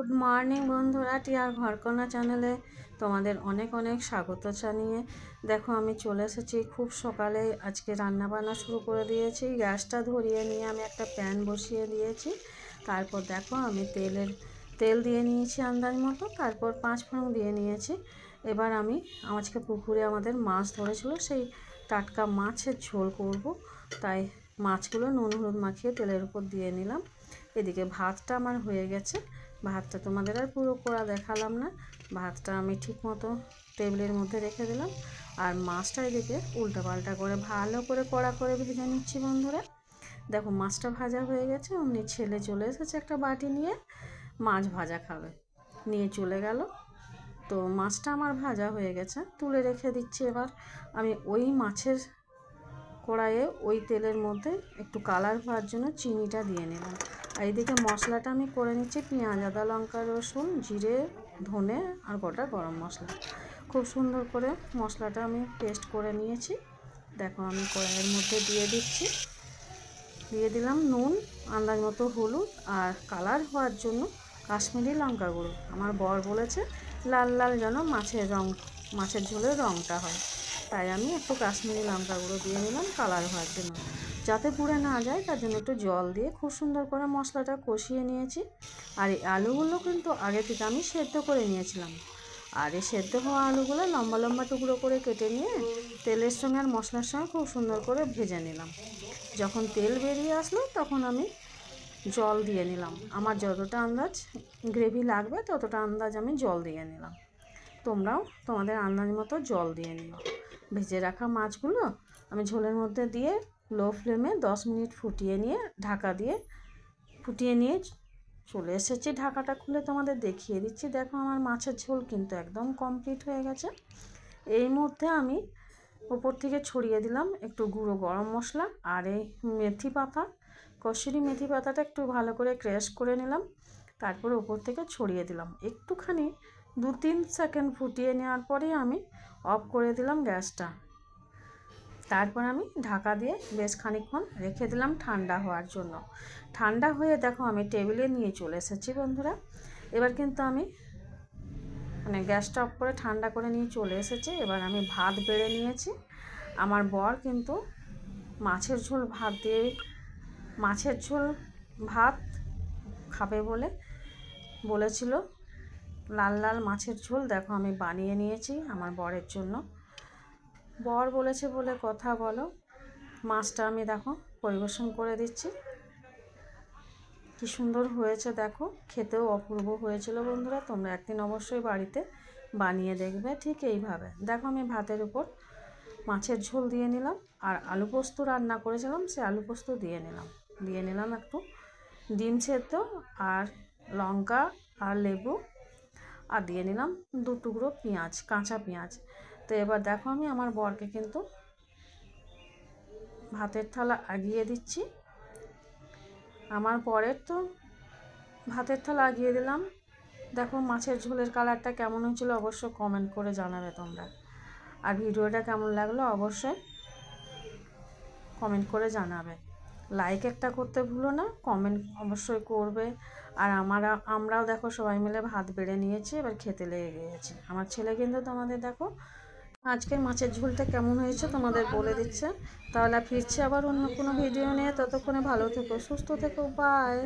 Good morning বন্ধুরা, টিয়ার ঘরকন্যা চ্যানেলে তোমাদের অনেক অনেক স্বাগত জানিয়ে দেখো আমি চলে এসেছি খুব সকালে। আজকে রান্না বান্না শুরু করে দিয়েছি। গ্যাসটা ধরিয়ে নিয়ে আমি একটা প্যান বসিয়ে দিয়েছি। তারপর দেখো আমি তেল দিয়ে নিয়েছি আন্দাজ মতো, তারপর 5 ফোড়ন দিয়ে নিয়েছি। এবার আমি আজকে পুকুরে আমাদের মাছ ধরেছিল, সেই টাটকা মাছের ঝোল করব, তাই মাছগুলো নুন হলুদ মাখিয়ে তেলের উপর দিয়ে নিলাম। এদিকে ভাতটা আমার হয়ে গেছে। ভাতটা তোমাদের আর পুরো করা দেখালাম না। ভাতটা আমি ঠিক মতো টেবিলের মধ্যে রেখে দিলাম, আর মাছটা এদিকে উল্টো পাল্টা করে ভালো করে কড়া করে ভেজে নিচ্ছি বন্ধুরা। দেখো মাছটা ভাজা হয়ে গেছে। অমনি ছেলে চলে এসেছে একটা বাটি নিয়ে, মাছ ভাজা খাবে, নিয়ে চলে গেল। তো মাছটা আমার ভাজা হয়ে গেছে, তুলে রেখে দিচ্ছি। এবার আমি ওই মাছের কড়াইয়ে ওই তেলের মধ্যে একটু কালার হওয়ার জন্য চিনিটা দিয়ে নিলাম। আর এইদিকে মশলাটা আমি করে নিচ্ছি, পেঁয়াজ আদা লঙ্কা রসুন জিরে ধনে আর গোটা গরম মশলা। খুব সুন্দর করে মশলাটা আমি পেস্ট করে নিয়েছি। দেখো আমি কড়াইয়ের মধ্যে দিয়ে দিচ্ছি, দিয়ে দিলাম নুন, আন্দাজ মতো হলুদ, আর কালার হওয়ার জন্য কাশ্মীরি লঙ্কা গুঁড়ো। আমার বর বলেছে লাল লাল যেন মাছের ঝোলের রঙটা হয়, তাই আমি একটু কাশ্মীরি লঙ্কা গুঁড়ো দিয়ে নিলাম কালার হওয়ার জন্য, যাতে পুড়ে না যায়। তার জন্য একটু জল দিয়ে খুব সুন্দর করে মশলাটা কষিয়ে নিয়েছি। আর এই আলুগুলো কিন্তু আগে থেকে আমি সেদ্ধ করে নিয়েছিলাম। আর এই সেদ্ধ হওয়া আলুগুলো লম্বা লম্বা টুকরো করে কেটে নিয়ে তেলের সঙ্গে আর মশলার সঙ্গে খুব সুন্দর করে ভেজে নিলাম। যখন তেল বেরিয়ে আসলো তখন আমি জল দিয়ে নিলাম। আমার যতটা আন্দাজ গ্রেভি লাগবে ততটা আন্দাজ আমি জল দিয়ে নিলাম। তোমরাও তোমাদের আন্দাজ মতো জল দিয়ে নিও। ভেজে রাখা মাছগুলো আমি ঝোলের মধ্যে দিয়ে লো ফ্লেমে 10 মিনিট ফুটিয়ে নিয়ে চলে এসেছি। ঢাকাটা খুলে তোমাদের দেখিয়ে দিচ্ছি। দেখো আমার মাছের ঝোল কিন্তু একদম কমপ্লিট হয়ে গেছে। এই মধ্যে আমি উপর থেকে ছড়িয়ে দিলাম একটু গুঁড়ো গরম মশলা, আর এই মেথি পাতা, কসুরি মেথি পাতাটা একটু ভালো করে ক্র্যাশ করে নিলাম, তারপরে উপর থেকে ছড়িয়ে দিলাম। একটুখানি 2-3 সেকেন্ড ফুটিয়ে নেওয়ার পরেই আমি অফ করে দিলাম গ্যাসটা। তারপর আমি ঢাকা দিয়ে বেশ খানিকক্ষণ রেখে দিলাম ঠান্ডা হওয়ার জন্য। ঠান্ডা হয়ে দেখো আমি টেবিলে নিয়ে চলে এসেছি বন্ধুরা। এবার কিন্তু আমি গ্যাসটা অফ করে ঠান্ডা করে নিয়ে চলে এসেছি। এবার আমি ভাত বেড়ে নিয়েছি। আমার বর কিন্তু মাছের ঝোল ভাত খাবে বলেছিল, লাল লাল মাছের ঝোল। দেখো আমি বানিয়ে নিয়েছি আমার বরের জন্য। বর বলেছে বলে কথা বলো। মাছটা আমি দেখো পরিবেশন করে দিচ্ছি। কি সুন্দর হয়েছে দেখো, খেতেও অপূর্ব হয়েছিল বন্ধুরা। তোমরা একদিন অবশ্যই বাড়িতে বানিয়ে দেখবে ঠিক এইভাবে। দেখো আমি ভাতের উপর মাছের ঝোল দিয়ে নিলাম, আর আলু পোস্ত রান্না করেছিলাম সে আলু পোস্ত দিয়ে নিলাম একটু ডিম সেদ্ধ আর লঙ্কা আর লেবু, আর দিয়ে নিলাম 2 টুকরো পেঁয়াজ, কাঁচা পেঁয়াজ। তো এবার দেখো আমি আমার বরকে কিন্তু ভাতের থালা আগিয়ে দিচ্ছি। আমার বরের তো ভাতের থালা আগিয়ে দিলাম। দেখো মাছের ঝোলের কালারটা কেমন হয়েছিল অবশ্যই কমেন্ট করে জানাবে তোমরা। আর ভিডিওটা কেমন লাগলো অবশ্যই কমেন্ট করে জানাবে। লাইক একটা করতে ভুলো না, কমেন্ট অবশ্যই করবে। আর আমরাও দেখো সবাই মিলে ভাত বেড়ে নিয়েছি, এবার খেতে লেগে গিয়েছি। আমার ছেলে কিন্তু তোমাদের দেখো আজকের মাছের ঝোলটা কেমন হয়েছে তোমাদের বলে দিচ্ছে। তাহলে ফিরছি আবার অন্য কোনো ভিডিও নিয়ে। ততক্ষণে ভালো থেকো, সুস্থ থেকো, বাই।